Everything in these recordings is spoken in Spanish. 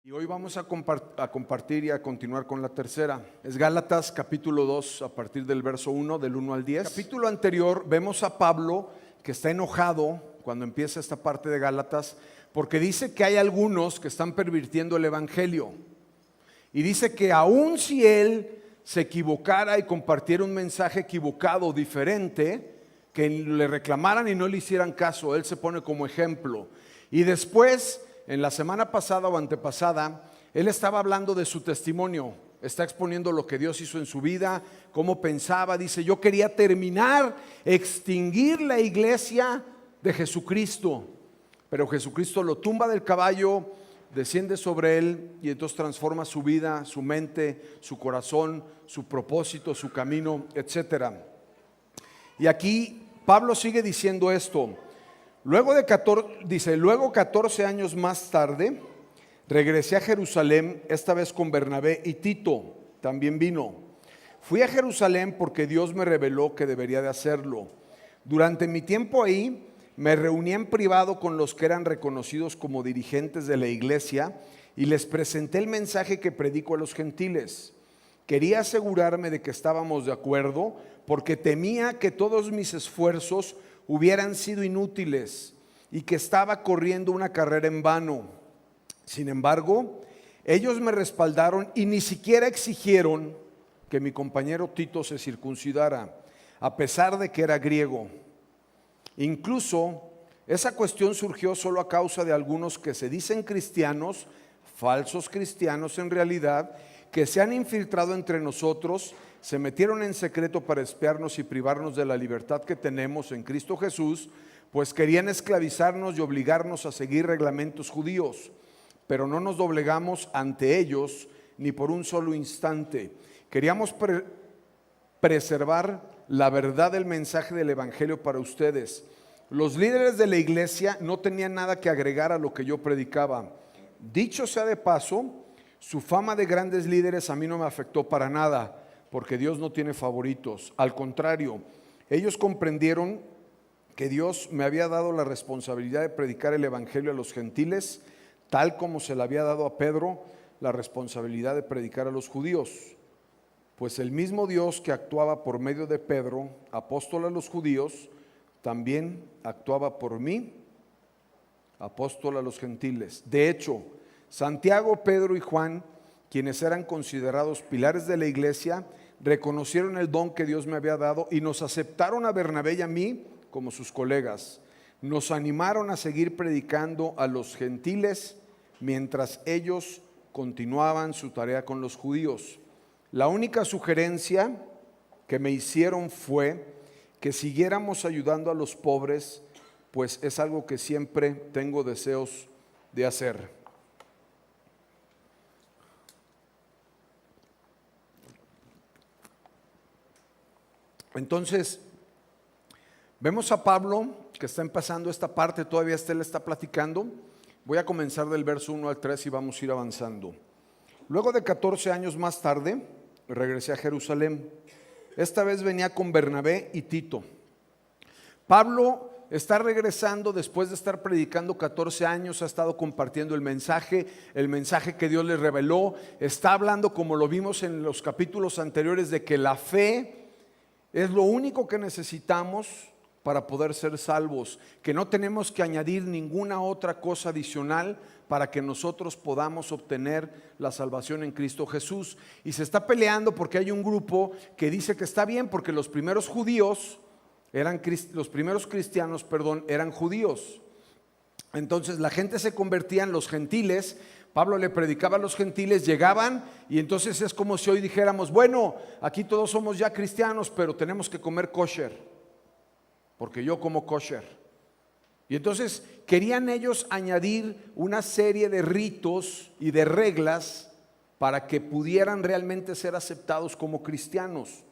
Y hoy vamos a compartir y a continuar con la tercera. Es Gálatas capítulo 2 a partir del verso 1, del 1 al 10. Capítulo anterior vemos a Pablo que está enojado cuando empieza esta parte de Gálatas porque dice que hay algunos que están pervirtiendo el evangelio. Y dice que aun si él se equivocara y compartiera un mensaje equivocado, diferente, que le reclamaran y no le hicieran caso, él se pone como ejemplo. Y después, en la semana pasada o antepasada, él estaba hablando de su testimonio, está exponiendo lo que Dios hizo en su vida, cómo pensaba. Dice: yo quería extinguir la iglesia de Jesucristo, pero Jesucristo lo tumba del caballo, desciende sobre él y entonces transforma su vida, su mente, su corazón, su propósito, su camino, etc. Y aquí Pablo sigue diciendo esto. Luego 14 años más tarde, regresé a Jerusalén, esta vez con Bernabé y Tito, también vino. Fui a Jerusalén porque Dios me reveló que debería de hacerlo. Durante mi tiempo ahí, me reuní en privado con los que eran reconocidos como dirigentes de la iglesia y les presenté el mensaje que predico a los gentiles. Quería asegurarme de que estábamos de acuerdo porque temía que todos mis esfuerzos hubieran sido inútiles y que estaba corriendo una carrera en vano. Sin embargo, ellos me respaldaron y ni siquiera exigieron que mi compañero Tito se circuncidara, a pesar de que era griego. Incluso esa cuestión surgió solo a causa de algunos que se dicen cristianos, falsos cristianos en realidad, que se han infiltrado entre nosotros, se metieron en secreto para espiarnos y privarnos de la libertad que tenemos en Cristo Jesús, pues querían esclavizarnos y obligarnos a seguir reglamentos judíos. Pero no nos doblegamos ante ellos ni por un solo instante. Queríamos preservar la verdad del mensaje del evangelio para ustedes. Los líderes de la iglesia no tenían nada que agregar a lo que yo predicaba. Dicho sea de paso, su fama de grandes líderes a mí no me afectó para nada, porque Dios no tiene favoritos. Al contrario, ellos comprendieron que Dios me había dado la responsabilidad de predicar el evangelio a los gentiles, tal como se le había dado a Pedro la responsabilidad de predicar a los judíos. Pues el mismo Dios que actuaba por medio de Pedro, apóstol a los judíos, también actuaba por mí, apóstol a los gentiles. De hecho, Santiago, Pedro y Juan, quienes eran considerados pilares de la iglesia, reconocieron el don que Dios me había dado y nos aceptaron a Bernabé y a mí como sus colegas. Nos animaron a seguir predicando a los gentiles mientras ellos continuaban su tarea con los judíos. La única sugerencia que me hicieron fue que siguiéramos ayudando a los pobres, pues es algo que siempre tengo deseos de hacer. Entonces, vemos a Pablo que está empezando esta parte, todavía él está platicando. Voy a comenzar del verso 1 al 3 y vamos a ir avanzando. Luego de 14 años más tarde, regresé a Jerusalén. Esta vez venía con Bernabé y Tito. Pablo está regresando después de estar predicando 14 años, ha estado compartiendo el mensaje que Dios le reveló. Está hablando, como lo vimos en los capítulos anteriores, de que la fe es lo único que necesitamos para poder ser salvos, que no tenemos que añadir ninguna otra cosa adicional para que nosotros podamos obtener la salvación en Cristo Jesús. Y se está peleando porque hay un grupo que dice que está bien porque los primeros cristianos eran judíos. Entonces la gente se convertía en los gentiles. Pablo le predicaba a los gentiles, llegaban y entonces es como si hoy dijéramos: bueno, aquí todos somos ya cristianos, pero tenemos que comer kosher, porque yo como kosher. Y entonces querían ellos añadir una serie de ritos y de reglas para que pudieran realmente ser aceptados como cristianos.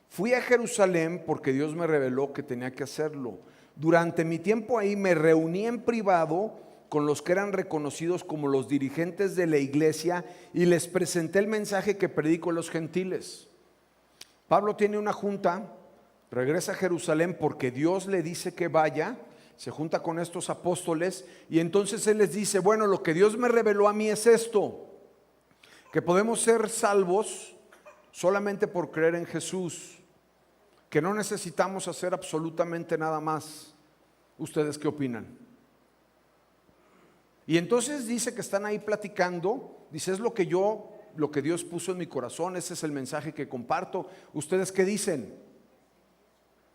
Fui a Jerusalén porque Dios me reveló que tenía que hacerlo. Durante mi tiempo ahí me reuní en privado con los que eran reconocidos como los dirigentes de la iglesia y les presenté el mensaje que predico a los gentiles. Pablo tiene una junta, regresa a Jerusalén porque Dios le dice que vaya se junta con estos apóstoles y entonces él les dice, bueno, lo que Dios me reveló a mí es esto, que podemos ser salvos solamente por creer en Jesús, que no necesitamos hacer absolutamente nada más. ¿Ustedes qué opinan? Y entonces dice que están ahí platicando, dice, es lo que Dios puso en mi corazón, ese es el mensaje que comparto. ¿Ustedes qué dicen?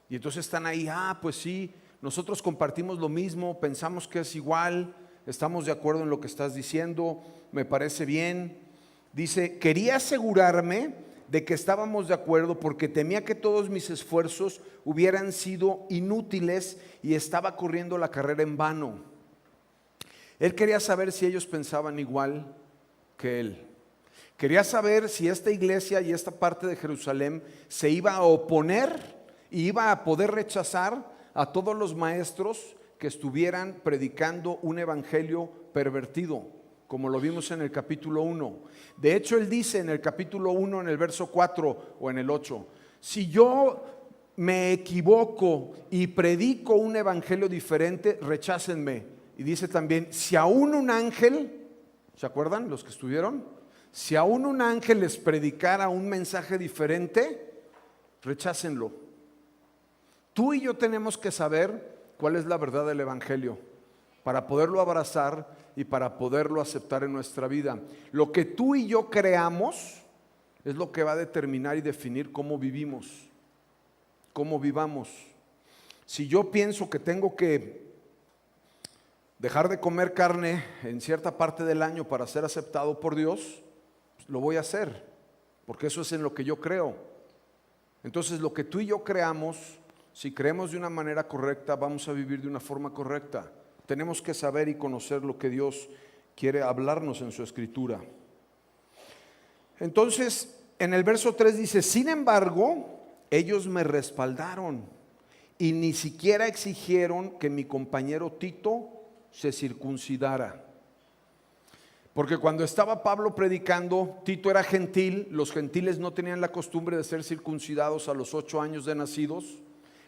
Y entonces están ahí, pues sí, nosotros compartimos lo mismo, pensamos que es igual, estamos de acuerdo en lo que estás diciendo, me parece bien. Dice, quería asegurarme de que estábamos de acuerdo porque temía que todos mis esfuerzos hubieran sido inútiles y estaba corriendo la carrera en vano. Él quería saber si ellos pensaban igual que él. Quería saber si esta iglesia y esta parte de Jerusalén se iba a oponer y iba a poder rechazar a todos los maestros que estuvieran predicando un evangelio pervertido, como lo vimos en el capítulo 1. De hecho, él dice en el capítulo 1, en el verso 4 o en el 8, si yo me equivoco y predico un evangelio diferente, rechácenme. Y dice también, si aún un ángel, ¿se acuerdan los que estuvieron? Si aún un ángel les predicara un mensaje diferente, rechácenlo. Tú y yo tenemos que saber cuál es la verdad del evangelio para poderlo abrazar y para poderlo aceptar en nuestra vida. Lo que tú y yo creamos es lo que va a determinar y definir cómo vivimos, cómo vivamos. Si yo pienso que tengo que dejar de comer carne en cierta parte del año para ser aceptado por Dios, pues lo voy a hacer, porque eso es en lo que yo creo. Entonces, lo que tú y yo creamos, si creemos de una manera correcta, vamos a vivir de una forma correcta. Tenemos que saber y conocer lo que Dios quiere hablarnos en su escritura. Entonces, en el verso 3 dice, sin embargo, ellos me respaldaron y ni siquiera exigieron que mi compañero Tito se circuncidara. Porque cuando estaba Pablo predicando, Tito era gentil, los gentiles no tenían la costumbre de ser circuncidados a los 8 años de nacidos.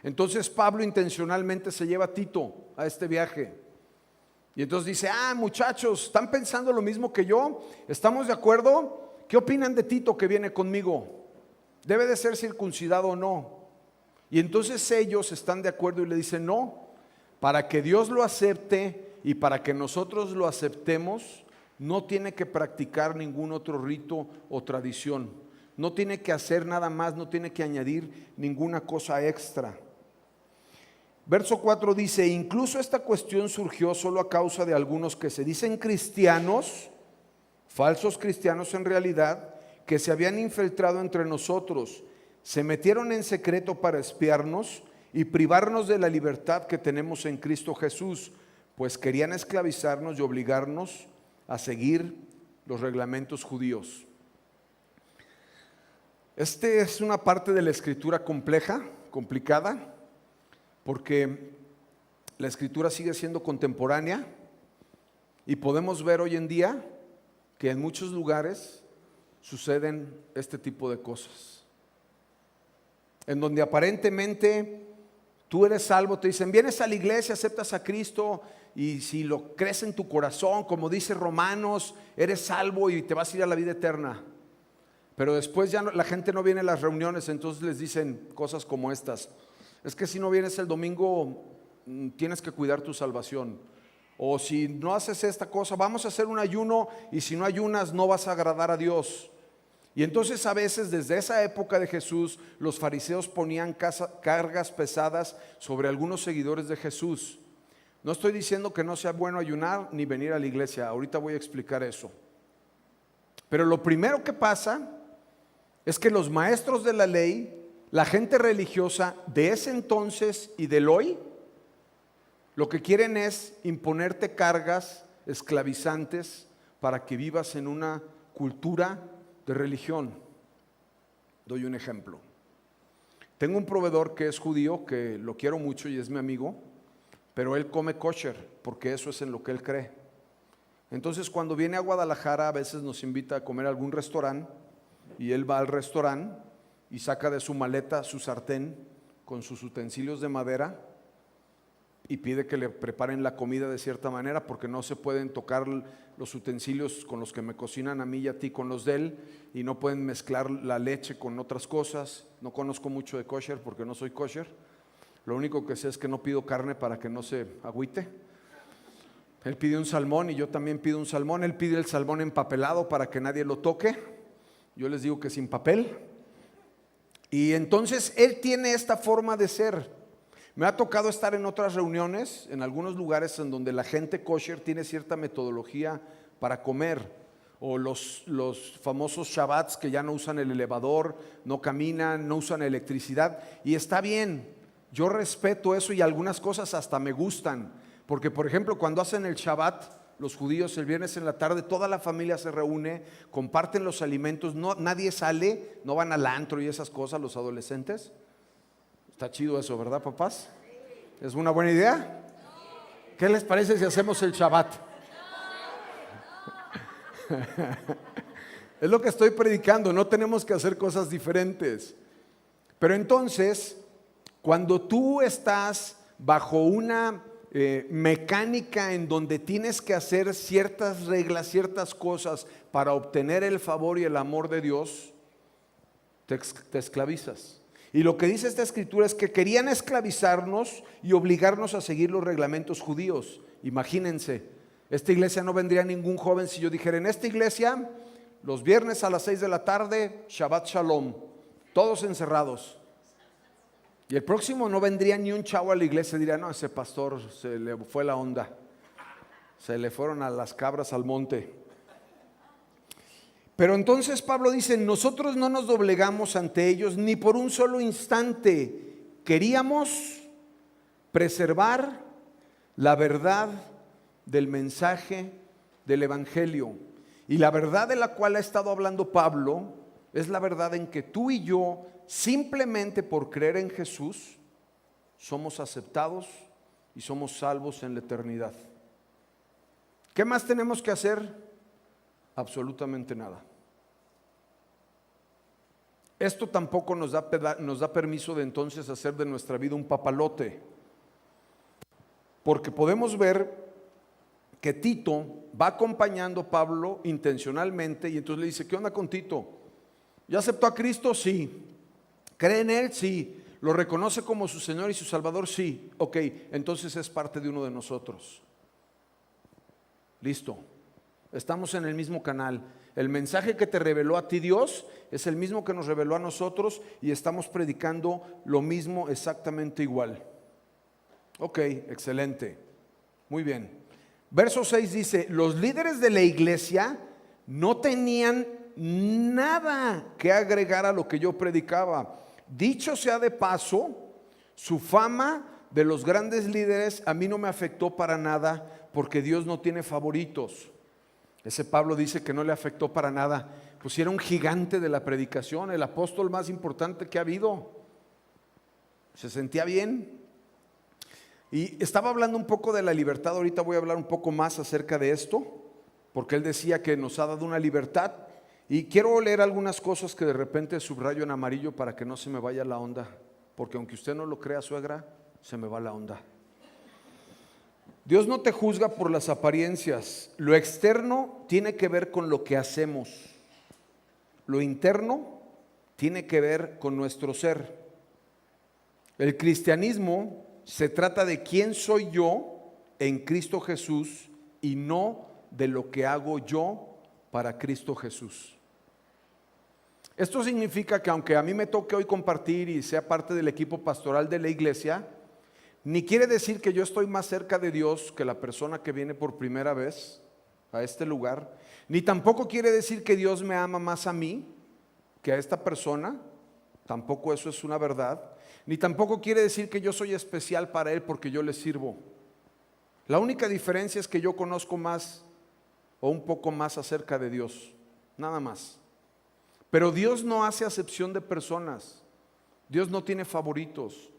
Entonces Pablo intencionalmente se lleva a Tito a este viaje. Y entonces dice, muchachos, ¿están pensando lo mismo que yo? ¿Estamos de acuerdo? ¿Qué opinan de Tito que viene conmigo? ¿Debe de ser circuncidado o no? Y entonces ellos están de acuerdo y le dicen, no, para que Dios lo acepte y para que nosotros lo aceptemos, no tiene que practicar ningún otro rito o tradición. No tiene que hacer nada más, no tiene que añadir ninguna cosa extra. Verso 4 dice, incluso esta cuestión surgió solo a causa de algunos que se dicen cristianos, falsos cristianos en realidad, que se habían infiltrado entre nosotros, se metieron en secreto para espiarnos y privarnos de la libertad que tenemos en Cristo Jesús, pues querían esclavizarnos y obligarnos a seguir los reglamentos judíos. Esta es una parte de la escritura compleja, complicada, porque la escritura sigue siendo contemporánea y podemos ver hoy en día que en muchos lugares suceden este tipo de cosas, en donde aparentemente tú eres salvo, te dicen, vienes a la iglesia, aceptas a Cristo y si lo crees en tu corazón, como dice Romanos, eres salvo y te vas a ir a la vida eterna. Pero después ya la gente no viene a las reuniones, entonces les dicen cosas como estas. Es que si no vienes el domingo, tienes que cuidar tu salvación. O si no haces esta cosa, vamos a hacer un ayuno y si no ayunas no vas a agradar a Dios. Y entonces a veces desde esa época de Jesús, los fariseos ponían cargas pesadas sobre algunos seguidores de Jesús. No estoy diciendo que no sea bueno ayunar ni venir a la iglesia, ahorita voy a explicar eso. Pero lo primero que pasa es que los maestros de la ley, la gente religiosa de ese entonces y del hoy, lo que quieren es imponerte cargas esclavizantes para que vivas en una cultura de religión. Doy un ejemplo. Tengo un proveedor que es judío, que lo quiero mucho y es mi amigo, pero él come kosher, porque eso es en lo que él cree. Entonces cuando viene a Guadalajara a veces nos invita a comer a algún restaurante y él va al restaurante y saca de su maleta su sartén con sus utensilios de madera y pide que le preparen la comida de cierta manera porque no se pueden tocar los utensilios con los que me cocinan a mí y a ti con los de él, y no pueden mezclar la leche con otras cosas. No conozco mucho de kosher porque no soy kosher. Lo único que sé es que no pido carne para que no se agüite. Él pide un salmón y yo también pido un salmón. Él pide el salmón empapelado para que nadie lo toque. Yo les digo que sin papel. Y entonces él tiene esta forma de ser. Me ha tocado estar en otras reuniones, en algunos lugares en donde la gente kosher tiene cierta metodología para comer, o los famosos shabbats que ya no usan el elevador, no caminan, no usan electricidad, y está bien, yo respeto eso y algunas cosas hasta me gustan, porque por ejemplo cuando hacen el shabbat, los judíos el viernes en la tarde, toda la familia se reúne, comparten los alimentos, nadie sale, no van al antro y esas cosas, los adolescentes. Está chido eso, ¿verdad, papás? ¿Es una buena idea? ¿Qué les parece si hacemos el Shabbat? Es lo que estoy predicando, no tenemos que hacer cosas diferentes. Pero entonces, cuando tú estás bajo una mecánica en donde tienes que hacer ciertas reglas, ciertas cosas para obtener el favor y el amor de Dios, te esclavizas. Y lo que dice esta escritura es que querían esclavizarnos y obligarnos a seguir los reglamentos judíos. Imagínense, esta iglesia no vendría ningún joven si yo dijera: en esta iglesia, los viernes a las 6 de la tarde, Shabbat Shalom, todos encerrados. Y el próximo no vendría ni un chavo a la iglesia, diría: no, ese pastor se le fue la onda, se le fueron a las cabras al monte. Pero entonces Pablo dice: nosotros no nos doblegamos ante ellos ni por un solo instante. Queríamos preservar la verdad del mensaje del evangelio. Y la verdad de la cual ha estado hablando Pablo es la verdad en que tú y yo, simplemente por creer en Jesús, somos aceptados y somos salvos en la eternidad. ¿Qué más tenemos que hacer? Absolutamente nada. Esto tampoco nos da permiso de entonces hacer de nuestra vida un papalote, porque podemos ver que Tito va acompañando a Pablo intencionalmente, y entonces le dice: ¿qué onda con Tito? ¿Ya aceptó a Cristo? Sí. ¿Cree en Él? Sí. ¿Lo reconoce como su Señor y su Salvador? Sí. Ok, entonces es parte de uno de nosotros. Listo. Estamos en el mismo canal. El mensaje que te reveló a ti Dios es el mismo que nos reveló a nosotros, y estamos predicando lo mismo exactamente igual. Ok, excelente. Muy bien. Verso 6 dice: los líderes de la iglesia no tenían nada que agregar a lo que yo predicaba. Dicho sea de paso, su fama de los grandes líderes a mí no me afectó para nada, porque Dios no tiene favoritos. Ese Pablo dice que no le afectó para nada, pues era un gigante de la predicación, el apóstol más importante que ha habido. Se sentía bien. Y estaba hablando un poco de la libertad. Ahorita voy a hablar un poco más acerca de esto, porque él decía que nos ha dado una libertad. Y quiero leer algunas cosas que de repente subrayo en amarillo para que no se me vaya la onda, porque aunque usted no lo crea, suegra, se me va la onda. Dios no te juzga por las apariencias. Lo externo tiene que ver con lo que hacemos. Lo interno tiene que ver con nuestro ser. El cristianismo se trata de quién soy yo en Cristo Jesús y no de lo que hago yo para Cristo Jesús. Esto significa que aunque a mí me toque hoy compartir y sea parte del equipo pastoral de la iglesia, ni quiere decir que yo estoy más cerca de Dios que la persona que viene por primera vez a este lugar, ni tampoco quiere decir que Dios me ama más a mí que a esta persona. Tampoco eso es una verdad. Ni tampoco quiere decir que yo soy especial para Él porque yo le sirvo. La única diferencia es que yo conozco más o un poco más acerca de Dios, nada más. Pero Dios no hace acepción de personas. Dios no tiene favoritos.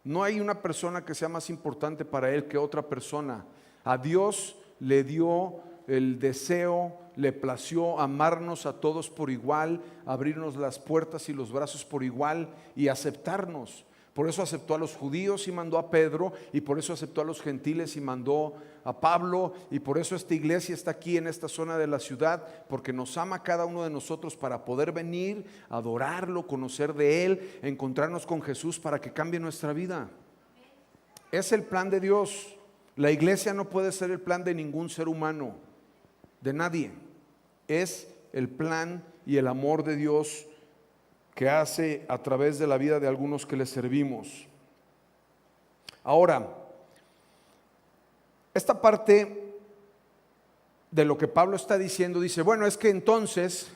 No hay una persona que sea más importante para Él que otra persona. A Dios le dio el deseo, le plació amarnos a todos por igual, abrirnos las puertas y los brazos por igual y aceptarnos. Por eso aceptó a los judíos y mandó a Pedro, y por eso aceptó a los gentiles y mandó a Pablo, y por eso esta iglesia está aquí en esta zona de la ciudad, porque nos ama a cada uno de nosotros para poder venir, adorarlo, conocer de Él, encontrarnos con Jesús para que cambie nuestra vida. Es el plan de Dios. La iglesia no puede ser el plan de ningún ser humano, de nadie. Es el plan y el amor de Dios que hace a través de la vida de algunos que le servimos. Ahora, esta parte de lo que Pablo está diciendo, dice, bueno, es que entonces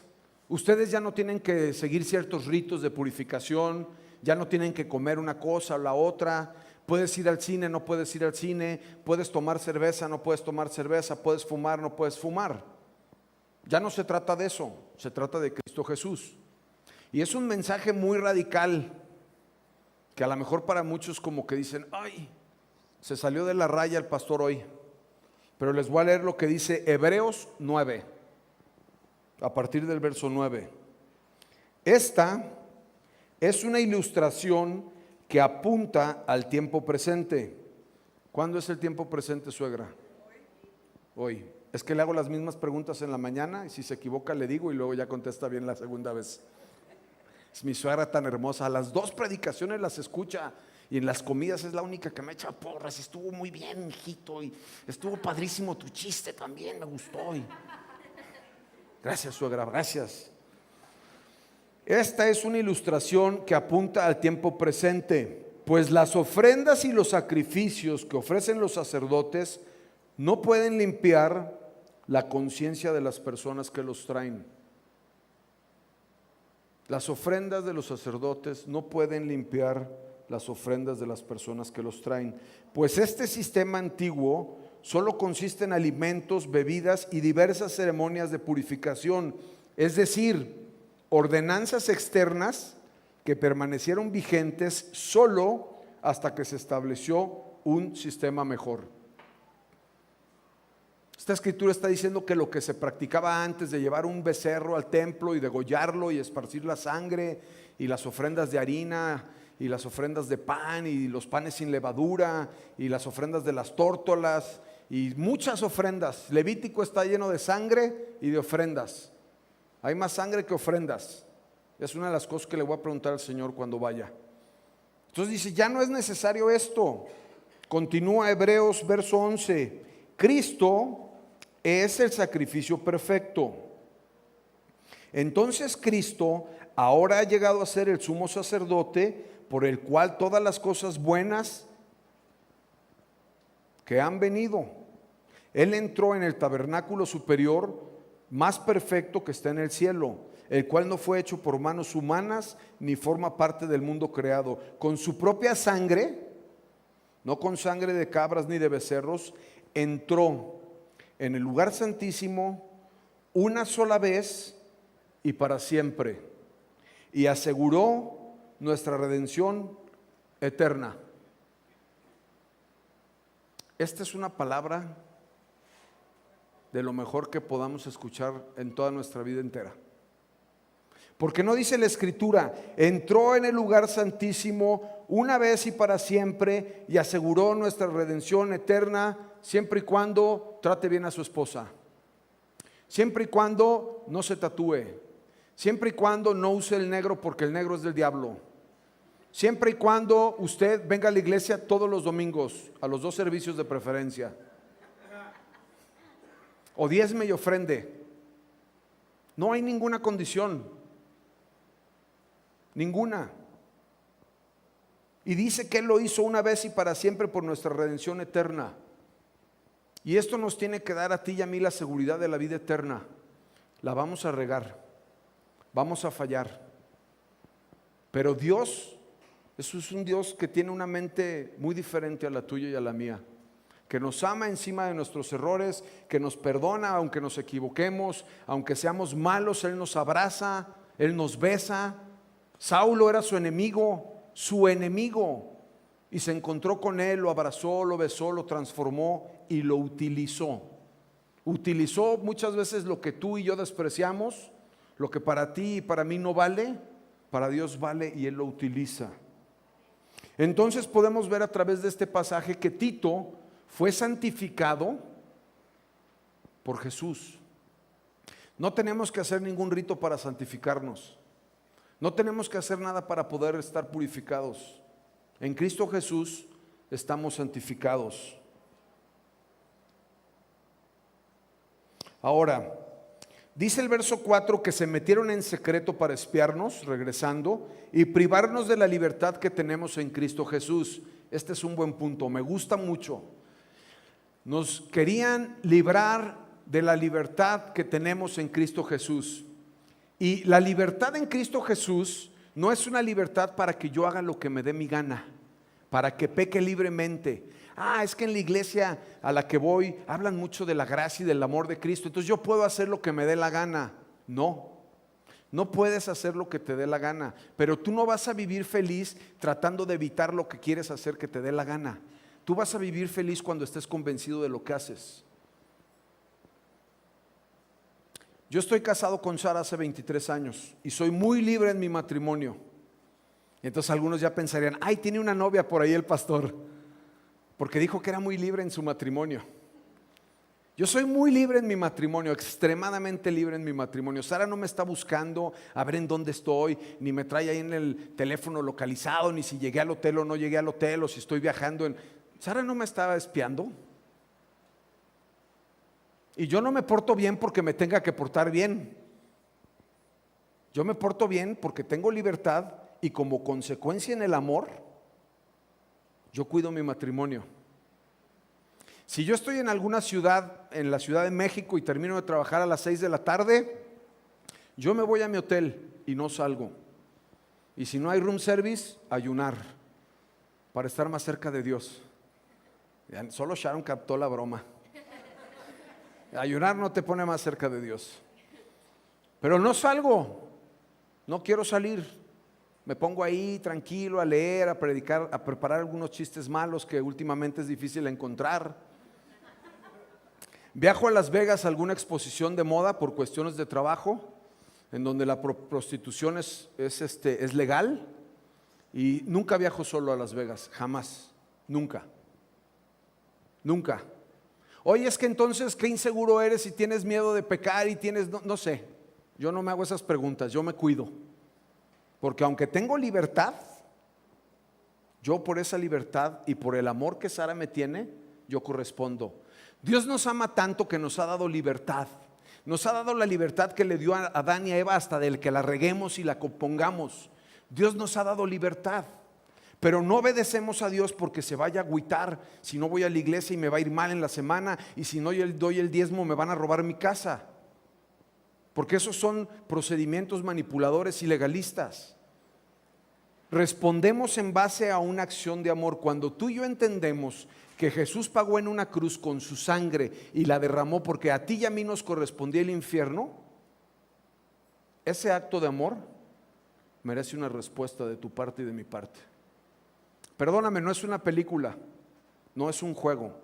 ustedes ya no tienen que seguir ciertos ritos de purificación, ya no tienen que comer una cosa o la otra, puedes ir al cine, no puedes ir al cine, puedes tomar cerveza, no puedes tomar cerveza, puedes fumar, no puedes fumar. Ya no se trata de eso, se trata de Cristo Jesús. Y es un mensaje muy radical, que a lo mejor para muchos como que dicen, ay, se salió de la raya el pastor hoy. Pero les voy a leer lo que dice Hebreos 9, a partir del verso 9. Esta es una ilustración que apunta al tiempo presente. ¿Cuándo es el tiempo presente, suegra? Hoy. Es que le hago las mismas preguntas en la mañana y si se equivoca le digo y luego ya contesta bien la segunda vez. Es mi suegra tan hermosa, las 2 predicaciones las escucha y en las comidas es la única que me echa porras. Estuvo muy bien, hijito, y estuvo padrísimo tu chiste también, me gustó. Gracias, suegra, gracias. Esta es una ilustración que apunta al tiempo presente, pues las ofrendas y los sacrificios que ofrecen los sacerdotes no pueden limpiar la conciencia de las personas que los traen. Las ofrendas de los sacerdotes no pueden limpiar las ofrendas de las personas que los traen, pues este sistema antiguo solo consiste en alimentos, bebidas y diversas ceremonias de purificación, es decir, ordenanzas externas que permanecieron vigentes solo hasta que se estableció un sistema mejor. Esta escritura está diciendo que lo que se practicaba antes de llevar un becerro al templo y degollarlo y esparcir la sangre y las ofrendas de harina y las ofrendas de pan y los panes sin levadura y las ofrendas de las tórtolas y muchas ofrendas. Levítico está lleno de sangre y de ofrendas. Hay más sangre que ofrendas. Es una de las cosas que le voy a preguntar al Señor cuando vaya. Entonces dice, ya no es necesario esto. Continúa Hebreos verso 11. Cristo es el sacrificio perfecto. Entonces Cristo ahora ha llegado a ser el sumo sacerdote por el cual todas las cosas buenas que han venido. Él entró en el tabernáculo superior más perfecto que está en el cielo, el cual no fue hecho por manos humanas ni forma parte del mundo creado. Con su propia sangre, no con sangre de cabras ni de becerros, entró en el lugar santísimo una sola vez y para siempre, y aseguró nuestra redención eterna. Esta es una palabra de lo mejor que podamos escuchar en toda nuestra vida entera. Porque no dice la escritura, entró en el lugar santísimo una vez y para siempre y aseguró nuestra redención eterna, siempre y cuando trate bien a su esposa, siempre y cuando no se tatúe, siempre y cuando no use el negro porque el negro es del diablo, siempre y cuando usted venga a la iglesia todos los domingos, a los 2 servicios de preferencia, o diezme y ofrende. No hay ninguna condición, ninguna. Y dice que Él lo hizo una vez y para siempre por nuestra redención eterna. Y esto nos tiene que dar a ti y a mí la seguridad de la vida eterna. La vamos a regar, vamos a fallar, pero Dios, eso es un Dios que tiene una mente muy diferente a la tuya y a la mía, que nos ama encima de nuestros errores, que nos perdona aunque nos equivoquemos, aunque seamos malos, Él nos abraza, Él nos besa. Saulo era su enemigo, y se encontró con Él, lo abrazó, lo besó, lo transformó y lo utilizó. Utilizó muchas veces lo que tú y yo despreciamos, lo que para ti y para mí no vale, para Dios vale y Él lo utiliza. Entonces podemos ver a través de este pasaje que Tito fue santificado por Jesús. No tenemos que hacer ningún rito para santificarnos. No tenemos que hacer nada para poder estar purificados. En Cristo Jesús estamos santificados. Ahora, dice el verso 4 que se metieron en secreto para espiarnos, regresando, y privarnos de la libertad que tenemos en Cristo Jesús. Este es un buen punto, me gusta mucho. Nos querían librar de la libertad que tenemos en Cristo Jesús. Y la libertad en Cristo Jesús no es una libertad para que yo haga lo que me dé mi gana, para que peque libremente. Es que en la iglesia a la que voy hablan mucho de la gracia y del amor de Cristo, entonces yo puedo hacer lo que me dé la gana. No puedes hacer lo que te dé la gana, pero tú no vas a vivir feliz tratando de evitar lo que quieres hacer que te dé la gana. Tú vas a vivir feliz cuando estés convencido de lo que haces. Yo estoy casado con Sara hace 23 años y soy muy libre en mi matrimonio. Entonces algunos ya pensarían, tiene una novia por ahí el pastor, porque dijo que era muy libre en su matrimonio. Yo soy muy libre en mi matrimonio, extremadamente libre en mi matrimonio. Sara no me está buscando a ver en dónde estoy, ni me trae ahí en el teléfono localizado, ni si llegué al hotel o no llegué al hotel, o si estoy viajando. Sara no me estaba espiando. Y yo no me porto bien porque me tenga que portar bien. Yo me porto bien porque tengo libertad y como consecuencia en el amor, yo cuido mi matrimonio. Si yo estoy en alguna ciudad, en la Ciudad de México, y termino de trabajar a las 6 de la tarde, yo me voy a mi hotel y no salgo. Y si no hay room service, ayunar para estar más cerca de Dios. Solo Sharon captó la broma. Ayunar no te pone más cerca de Dios. Pero no salgo, no quiero salir. Me pongo ahí tranquilo a leer, a predicar, a preparar algunos chistes malos que últimamente es difícil encontrar. Viajo a Las Vegas a alguna exposición de moda por cuestiones de trabajo, en donde la prostitución es legal, y nunca viajo solo a Las Vegas, jamás, nunca. Oye, es que entonces qué inseguro eres y tienes miedo de pecar y tienes, no sé, yo no me hago esas preguntas, yo me cuido. Porque aunque tengo libertad, yo por esa libertad y por el amor que Sara me tiene, yo correspondo. Dios nos ama tanto que nos ha dado libertad. Nos ha dado la libertad que le dio a Adán y a Eva hasta del que la reguemos y la compongamos. Dios nos ha dado libertad. Pero no obedecemos a Dios porque se vaya a agüitar si no voy a la iglesia y me va a ir mal en la semana, y si no doy el diezmo me van a robar mi casa. Porque esos son procedimientos manipuladores y legalistas. Respondemos en base a una acción de amor. Cuando tú y yo entendemos que Jesús pagó en una cruz con su sangre y la derramó porque a ti y a mí nos correspondía el infierno, ese acto de amor merece una respuesta de tu parte y de mi parte. Perdóname, no es una película, no es un juego,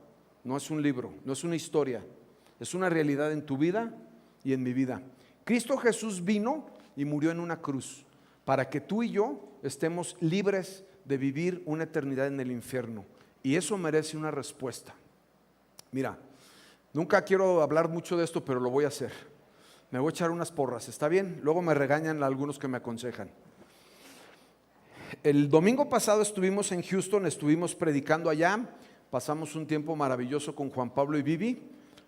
no es un libro, no es una historia, es una realidad en tu vida y en mi vida. Cristo Jesús vino y murió en una cruz para que tú y yo estemos libres de vivir una eternidad en el infierno, y eso merece una respuesta. Mira, nunca quiero hablar mucho de esto, pero lo voy a hacer. Me voy a echar unas porras, ¿está bien? Luego me regañan algunos que me aconsejan. El domingo pasado estuvimos en Houston, estuvimos predicando allá, pasamos un tiempo maravilloso con Juan Pablo y Vivi,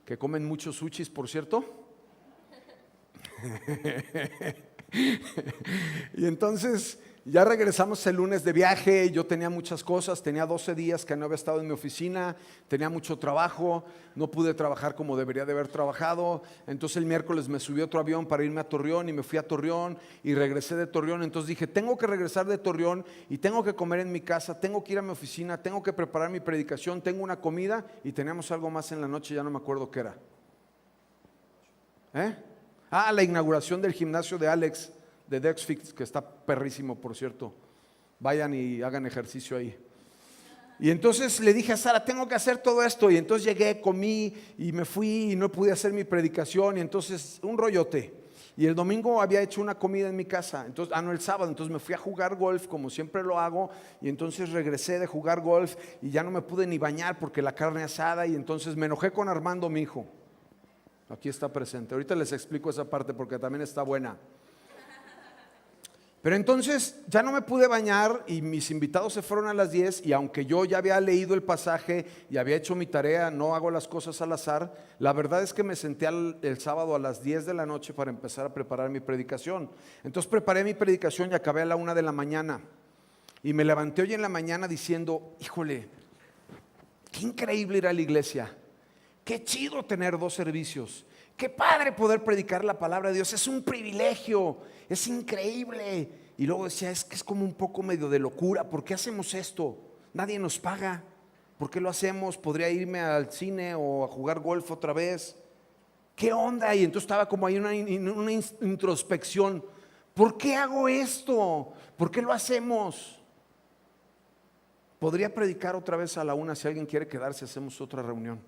que comen muchos sushis, por cierto. Y entonces ya regresamos el lunes de viaje. Yo tenía muchas cosas, tenía 12 días que no había estado en mi oficina, tenía mucho trabajo, no pude trabajar como debería de haber trabajado. Entonces el miércoles me subí a otro avión para irme a Torreón y me fui a Torreón y regresé de Torreón. Entonces dije, tengo que regresar de Torreón y tengo que comer en mi casa, tengo que ir a mi oficina, tengo que preparar mi predicación, tengo una comida, y teníamos algo más en la noche, ya no me acuerdo qué era. La inauguración del gimnasio de Alex, de DexFit, que está perrísimo, por cierto. Vayan y hagan ejercicio ahí. Y entonces le dije a Sara, tengo que hacer todo esto. Y entonces llegué, comí y me fui y no pude hacer mi predicación. Y entonces un rollote. Y el domingo había hecho una comida en mi casa, entonces, no, el sábado, entonces me fui a jugar golf como siempre lo hago, y entonces regresé de jugar golf y ya no me pude ni bañar porque la carne asada, y entonces me enojé con Armando, mi hijo. Aquí está presente, ahorita les explico esa parte porque también está buena. Pero entonces ya no me pude bañar y mis invitados se fueron a las 10, y aunque yo ya había leído el pasaje y había hecho mi tarea, no hago las cosas al azar, la verdad es que me senté el sábado a las 10 de la noche para empezar a preparar mi predicación. Entonces preparé mi predicación y acabé a la 1 de la mañana. Y me levanté hoy en la mañana diciendo, híjole, qué increíble ir a la iglesia, qué chido tener 2 servicios. Qué padre poder predicar la palabra de Dios, es un privilegio, es increíble. Y luego decía, es que es como un poco medio de locura, ¿por qué hacemos esto? Nadie nos paga, ¿por qué lo hacemos? Podría irme al cine o a jugar golf otra vez. ¿Qué onda? Y entonces estaba como ahí una introspección, ¿por qué hago esto? ¿Por qué lo hacemos? Podría predicar otra vez a la 1, si alguien quiere quedarse, hacemos otra reunión.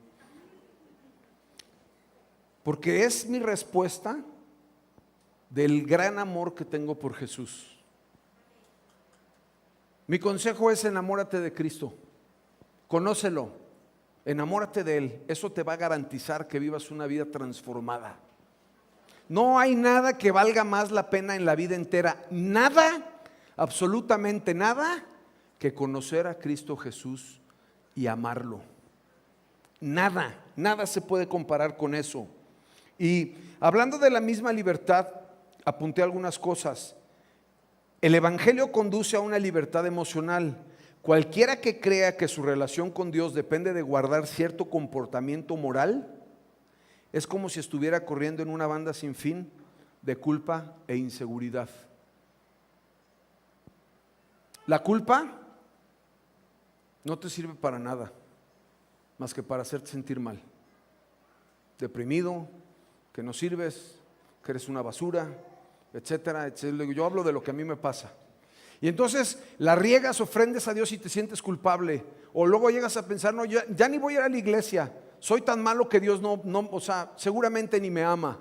Porque es mi respuesta del gran amor que tengo por Jesús. Mi consejo es: enamórate de Cristo, conócelo, enamórate de Él. Eso te va a garantizar que vivas una vida transformada. No hay nada que valga más la pena en la vida entera, nada, absolutamente nada, que conocer a Cristo Jesús y amarlo. Nada, nada se puede comparar con eso. Y hablando de la misma libertad, apunté algunas cosas. El evangelio conduce a una libertad emocional. Cualquiera que crea que su relación con Dios depende de guardar cierto comportamiento moral, es como si estuviera corriendo en una banda sin fin de culpa e inseguridad. La culpa no te sirve para nada, más que para hacerte sentir mal, deprimido, que no sirves, que eres una basura, etcétera, etcétera. Yo hablo de lo que a mí me pasa. Y entonces la riegas, ofrendes a Dios y te sientes culpable. O luego llegas a pensar, no, ya ni voy a ir a la iglesia, soy tan malo que Dios no, o sea, seguramente ni me ama.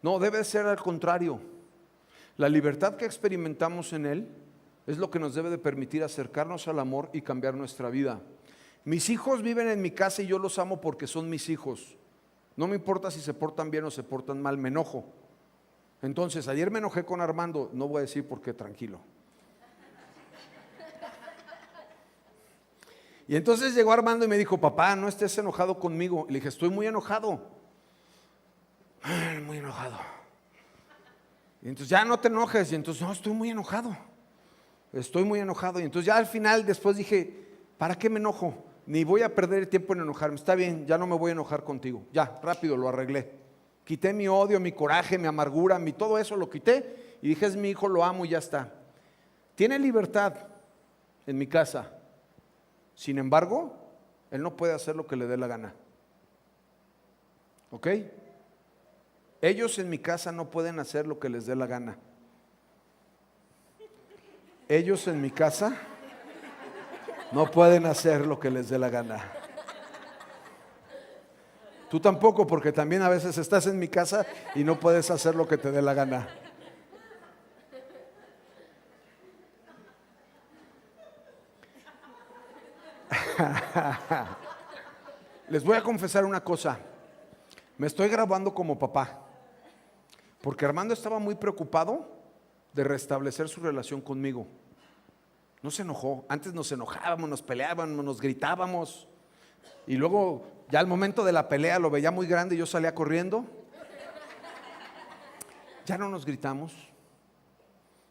No, debe ser al contrario. La libertad que experimentamos en Él es lo que nos debe de permitir acercarnos al amor y cambiar nuestra vida. Mis hijos viven en mi casa y yo los amo porque son mis hijos. No me importa si se portan bien o se portan mal, me enojo. Entonces, ayer me enojé con Armando, no voy a decir por qué, tranquilo. Y entonces llegó Armando y me dijo, papá, no estés enojado conmigo. Y le dije, estoy muy enojado. Muy enojado. Y entonces, ya no te enojes. Y entonces, no, estoy muy enojado. Estoy muy enojado. Y entonces ya al final, después dije, ¿para qué me enojo? Ni voy a perder el tiempo en enojarme. Está bien, ya no me voy a enojar contigo. Ya, rápido, lo arreglé. Quité mi odio, mi coraje, mi amargura, todo eso lo quité. Y dije, es mi hijo, lo amo y ya está. Tiene libertad en mi casa. Sin embargo, él no puede hacer lo que le dé la gana. ¿Ok? Ellos en mi casa no pueden hacer lo que les dé la gana. Ellos en mi casa no pueden hacer lo que les dé la gana. Tú tampoco, porque también a veces estás en mi casa y no puedes hacer lo que te dé la gana. Les voy a confesar una cosa. Me estoy grabando como papá, porque Armando estaba muy preocupado de restablecer su relación conmigo. No se enojó, antes nos enojábamos, nos peleábamos, nos gritábamos, y luego ya al momento de la pelea lo veía muy grande y yo salía corriendo. Ya no nos gritamos,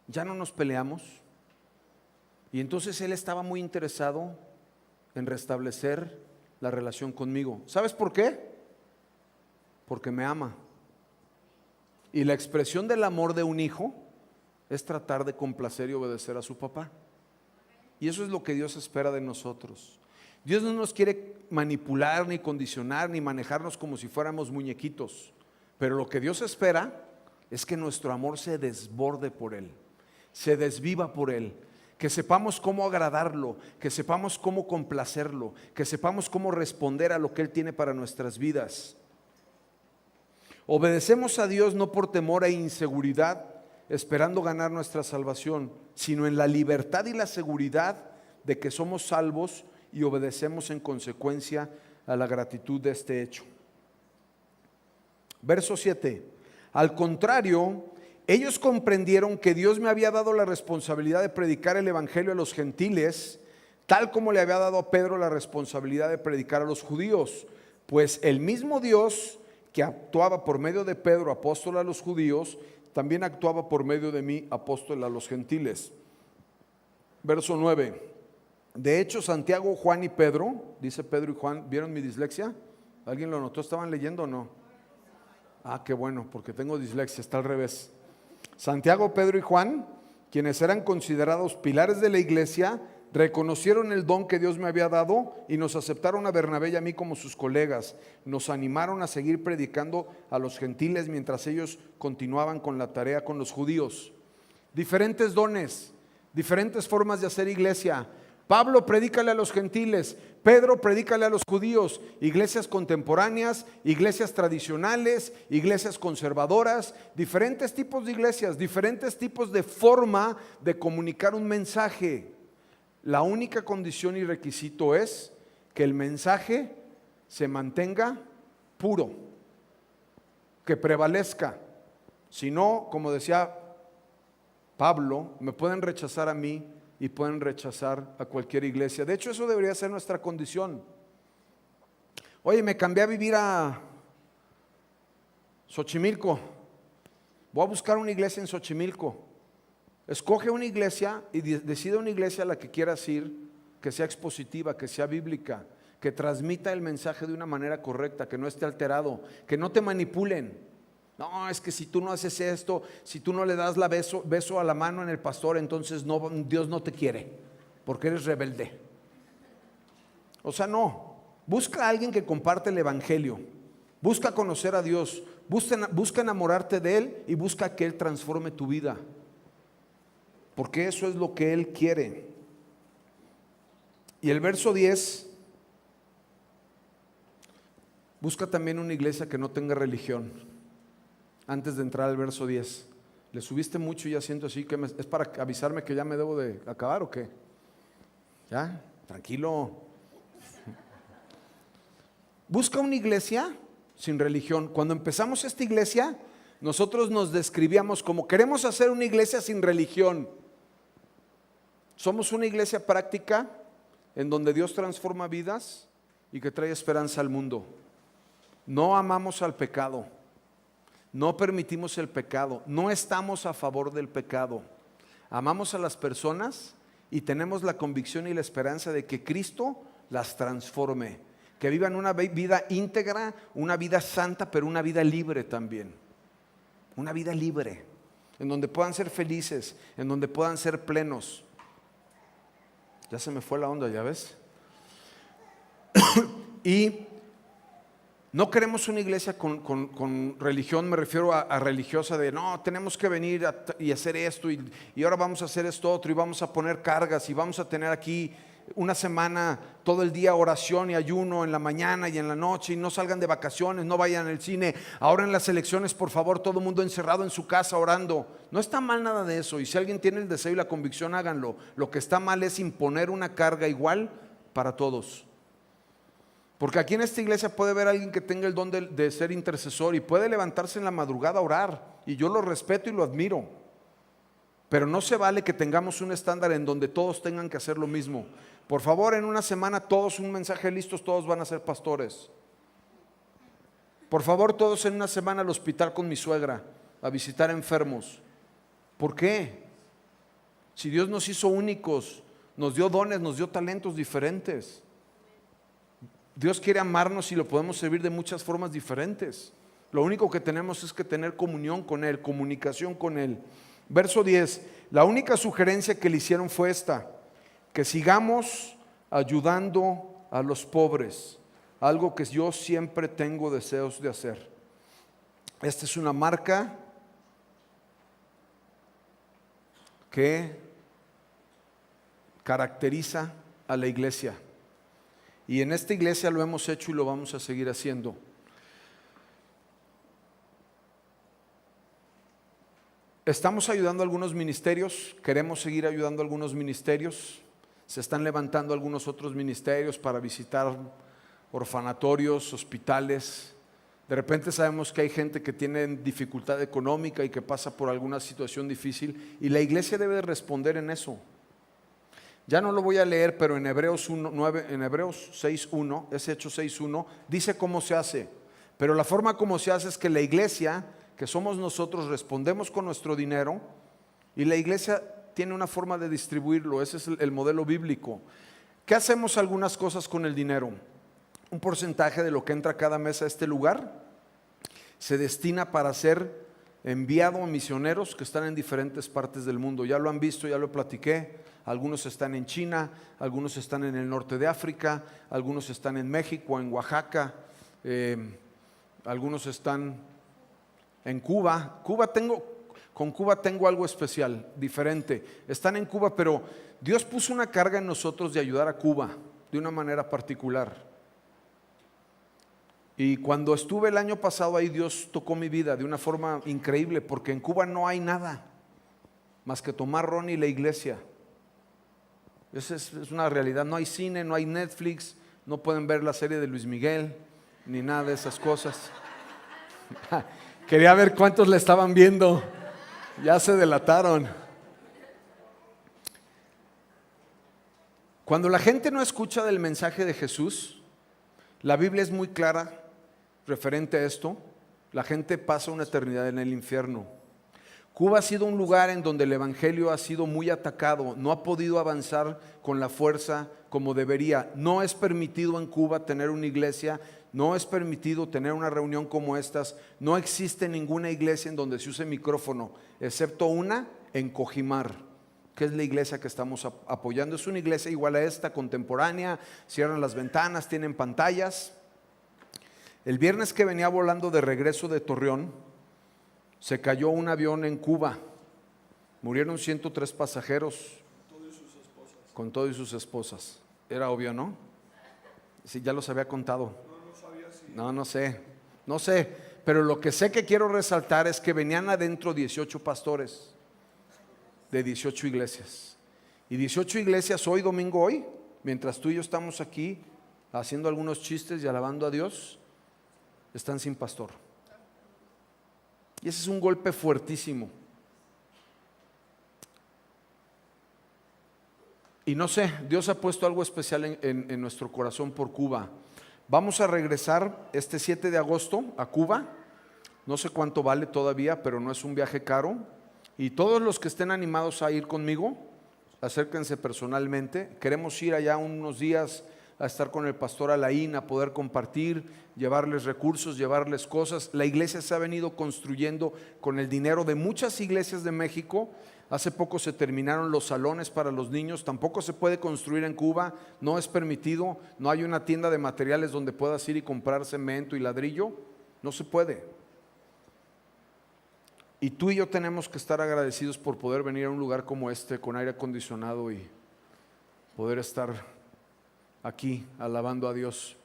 ya no nos peleamos, y entonces él estaba muy interesado en restablecer la relación conmigo. ¿Sabes por qué? Porque me ama. Y la expresión del amor de un hijo es tratar de complacer y obedecer a su papá. Y eso es lo que Dios espera de nosotros. Dios no nos quiere manipular, ni condicionar, ni manejarnos como si fuéramos muñequitos. Pero lo que Dios espera es que nuestro amor se desborde por Él, se desviva por Él, que sepamos cómo agradarlo, que sepamos cómo complacerlo, que sepamos cómo responder a lo que Él tiene para nuestras vidas. Obedecemos a Dios no por temor e inseguridad, esperando ganar nuestra salvación, sino en la libertad y la seguridad de que somos salvos y obedecemos en consecuencia a la gratitud de este hecho. Verso 7. Al contrario, ellos comprendieron que Dios me había dado la responsabilidad de predicar el evangelio a los gentiles, tal como le había dado a Pedro la responsabilidad de predicar a los judíos, pues el mismo Dios que actuaba por medio de Pedro, apóstol a los judíos, también actuaba por medio de mí, apóstol a los gentiles. Verso 9. De hecho, Santiago, Juan y Pedro, dice Pedro y Juan, ¿vieron mi dislexia? ¿Alguien lo notó? ¿Estaban leyendo o no? Ah, qué bueno, porque tengo dislexia, está al revés. Santiago, Pedro y Juan, quienes eran considerados pilares de la iglesia, reconocieron el don que Dios me había dado y nos aceptaron a Bernabé y a mí como sus colegas. Nos animaron a seguir predicando a los gentiles mientras ellos continuaban con la tarea con los judíos. Diferentes dones, diferentes formas de hacer iglesia. Pablo, predícale a los gentiles. Pedro, predícale a los judíos. Iglesias contemporáneas, iglesias tradicionales, iglesias conservadoras, diferentes tipos de iglesias, diferentes tipos de forma de comunicar un mensaje. La única condición y requisito es que el mensaje se mantenga puro, que prevalezca. Si no, como decía Pablo, me pueden rechazar a mí y pueden rechazar a cualquier iglesia. De hecho, eso debería ser nuestra condición. Oye, me cambié a vivir a Xochimilco. Voy a buscar una iglesia en Xochimilco. Escoge una iglesia y decide una iglesia a la que quieras ir, que sea expositiva, que sea bíblica, que transmita el mensaje de una manera correcta, que no esté alterado, que no te manipulen. No, es que si tú no haces esto, si tú no le das beso a la mano en el pastor, entonces no, Dios no te quiere, porque eres rebelde. O sea, no. Busca a alguien que comparte el evangelio. Busca conocer a Dios. Busca enamorarte de Él y busca que Él transforme tu vida. Porque eso es lo que Él quiere. Y el verso 10, busca también una iglesia que no tenga religión. Antes de entrar al verso 10, ¿le subiste mucho y ya siento así que es para avisarme que ya me debo de acabar o qué? ¿Ya? Tranquilo. Busca una iglesia sin religión. Cuando empezamos esta iglesia, nosotros nos describíamos como queremos hacer una iglesia sin religión. Somos una iglesia práctica en donde Dios transforma vidas y que trae esperanza al mundo. No amamos al pecado. No permitimos el pecado, no estamos a favor del pecado. Amamos a las personas y tenemos la convicción y la esperanza de que Cristo las transforme, que vivan una vida íntegra, una vida santa, pero una vida libre también. Una vida libre, en donde puedan ser felices, en donde puedan ser plenos. Ya se me fue la onda, ¿ya ves? Y no queremos una iglesia con religión, me refiero a religiosa de no, tenemos que venir y hacer esto y ahora vamos a hacer esto otro y vamos a poner cargas y vamos a tener aquí una semana todo el día oración y ayuno en la mañana y en la noche y no salgan de vacaciones, no vayan al cine, ahora en las elecciones por favor todo el mundo encerrado en su casa orando. No está mal nada de eso y si alguien tiene el deseo y la convicción háganlo. Lo que está mal es imponer una carga igual para todos. Porque aquí en esta iglesia puede haber alguien que tenga el don de ser intercesor y puede levantarse en la madrugada a orar. Y yo lo respeto y lo admiro. Pero no se vale que tengamos un estándar en donde todos tengan que hacer lo mismo. Por favor, en una semana todos un mensaje listos, todos van a ser pastores. Por favor, todos en una semana al hospital con mi suegra, a visitar enfermos. ¿Por qué? Si Dios nos hizo únicos, nos dio dones, nos dio talentos diferentes. Dios quiere amarnos y lo podemos servir de muchas formas diferentes. Lo único que tenemos es que tener comunión con Él, comunicación con Él. Verso 10, la única sugerencia que le hicieron fue esta, que sigamos ayudando a los pobres, algo que yo siempre tengo deseos de hacer. Esta es una marca que caracteriza a la iglesia. Y en esta iglesia lo hemos hecho y lo vamos a seguir haciendo. Estamos ayudando a algunos ministerios, queremos seguir ayudando a algunos ministerios. Se están levantando algunos otros ministerios para visitar orfanatorios, hospitales. De repente sabemos que hay gente que tiene dificultad económica y que pasa por alguna situación difícil, y la iglesia debe responder en eso. Ya no lo voy a leer, pero en Hebreos 6.1, ese Hechos 6.1, dice cómo se hace. Pero la forma como se hace es que la iglesia, que somos nosotros, respondemos con nuestro dinero, y la iglesia tiene una forma de distribuirlo. Ese es el modelo bíblico. ¿Qué hacemos algunas cosas con el dinero? Un porcentaje de lo que entra cada mes a este lugar se destina para ser enviado a misioneros que están en diferentes partes del mundo. Ya lo han visto, ya lo platiqué. Algunos están en China, algunos están en el norte de África, algunos están en México, en Oaxaca, algunos están en Cuba. Con Cuba tengo algo especial, diferente. Están en Cuba, pero Dios puso una carga en nosotros de ayudar a Cuba de una manera particular. Y cuando estuve el año pasado ahí, Dios tocó mi vida de una forma increíble, porque en Cuba no hay nada más que tomar ron y la iglesia. Esa es una realidad. No hay cine, no hay Netflix, no pueden ver la serie de Luis Miguel, ni nada de esas cosas. Quería ver cuántos le estaban viendo. Ya se delataron. Cuando la gente no escucha del mensaje de Jesús, la Biblia es muy clara referente a esto. La gente pasa una eternidad en el infierno. Cuba ha sido un lugar en donde el evangelio ha sido muy atacado, no ha podido avanzar con la fuerza como debería. No es permitido en Cuba tener una iglesia, no es permitido tener una reunión como estas. No existe ninguna iglesia en donde se use micrófono, excepto una en Cojimar, que es la iglesia que estamos apoyando. Es una iglesia igual a esta, contemporánea, cierran las ventanas, tienen pantallas. El viernes que venía volando de regreso de Torreón, se cayó un avión en Cuba, murieron 103 pasajeros, con todo y sus esposas. Era obvio, ¿no? Sí, ya los había contado. No sé, pero lo que sé que quiero resaltar es que venían adentro 18 pastores de 18 iglesias. Y 18 iglesias hoy, domingo hoy, mientras tú y yo estamos aquí haciendo algunos chistes y alabando a Dios, están sin pastor. Y ese es un golpe fuertísimo. Y no sé, Dios ha puesto algo especial en nuestro corazón por Cuba. Vamos a regresar este 7 de agosto a Cuba. No sé cuánto vale todavía, pero no es un viaje caro. Y todos los que estén animados a ir conmigo, acérquense personalmente. Queremos ir allá unos días a estar con el pastor Alain, a poder compartir, llevarles recursos, llevarles cosas. La iglesia se ha venido construyendo con el dinero de muchas iglesias de México. Hace poco se terminaron los salones para los niños. Tampoco se puede construir en Cuba, no es permitido. No hay una tienda de materiales donde puedas ir y comprar cemento y ladrillo. No se puede. Y tú y yo tenemos que estar agradecidos por poder venir a un lugar como este con aire acondicionado y poder estar aquí alabando a Dios.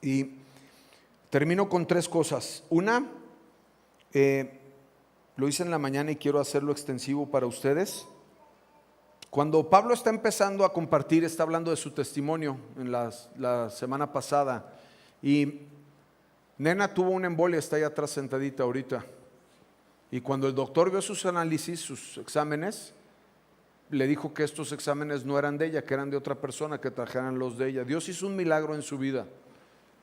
Y termino con 3 cosas. Una, lo hice en la mañana y quiero hacerlo extensivo para ustedes. Cuando Pablo está empezando a compartir, está hablando de su testimonio en la semana pasada, y Nena tuvo una embolia, está ahí atrás sentadita ahorita, y cuando el doctor vio sus análisis, sus exámenes, le dijo que estos exámenes no eran de ella, que eran de otra persona, que trajeran los de ella. Dios hizo un milagro en su vida,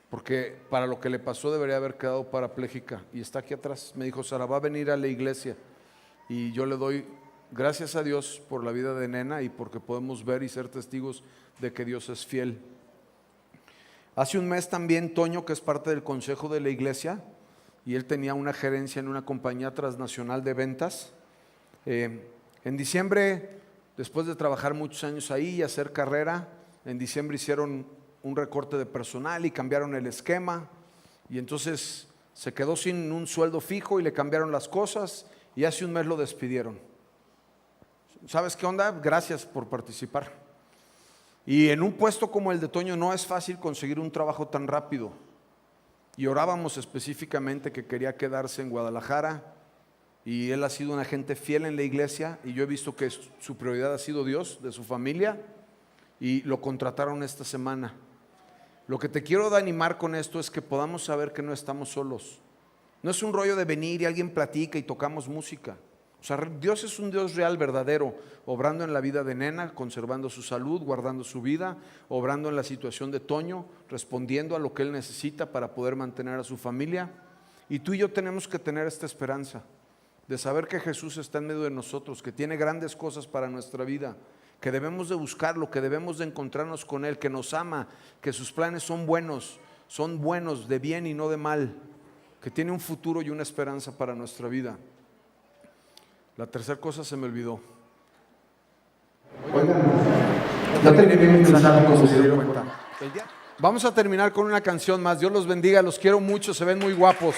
porque para lo que le pasó debería haber quedado parapléjica, y está aquí atrás. Me dijo: Sara, va a venir a la iglesia. Y yo le doy gracias a Dios por la vida de Nena y porque podemos ver y ser testigos de que Dios es fiel. Hace un mes también Toño, que es parte del consejo de la iglesia, y él tenía una gerencia en una compañía transnacional de ventas. En diciembre, después de trabajar muchos años ahí y hacer carrera, en diciembre hicieron un recorte de personal y cambiaron el esquema, y entonces se quedó sin un sueldo fijo y le cambiaron las cosas, y hace un mes lo despidieron. ¿Sabes qué onda? Gracias por participar. Y en un puesto como el de Toño no es fácil conseguir un trabajo tan rápido, y orábamos específicamente que quería quedarse en Guadalajara, y él ha sido una gente fiel en la iglesia y yo he visto que su prioridad ha sido Dios, de su familia, y lo contrataron esta semana. Lo que te quiero animar con esto es que podamos saber que no estamos solos. No es un rollo de venir y alguien platica y tocamos música. O sea, Dios es un Dios real, verdadero, obrando en la vida de Nena, conservando su salud, guardando su vida, obrando en la situación de Toño, respondiendo a lo que él necesita para poder mantener a su familia. Y tú y yo tenemos que tener esta esperanza de saber que Jesús está en medio de nosotros, que tiene grandes cosas para nuestra vida, que debemos de buscarlo, que debemos de encontrarnos con Él, que nos ama, que sus planes son buenos de bien y no de mal, que tiene un futuro y una esperanza para nuestra vida. La tercera cosa se me olvidó. Ya terminé mi mensaje, como se dieron cuenta. Vamos a terminar con una canción más. Dios los bendiga, los quiero mucho, se ven muy guapos.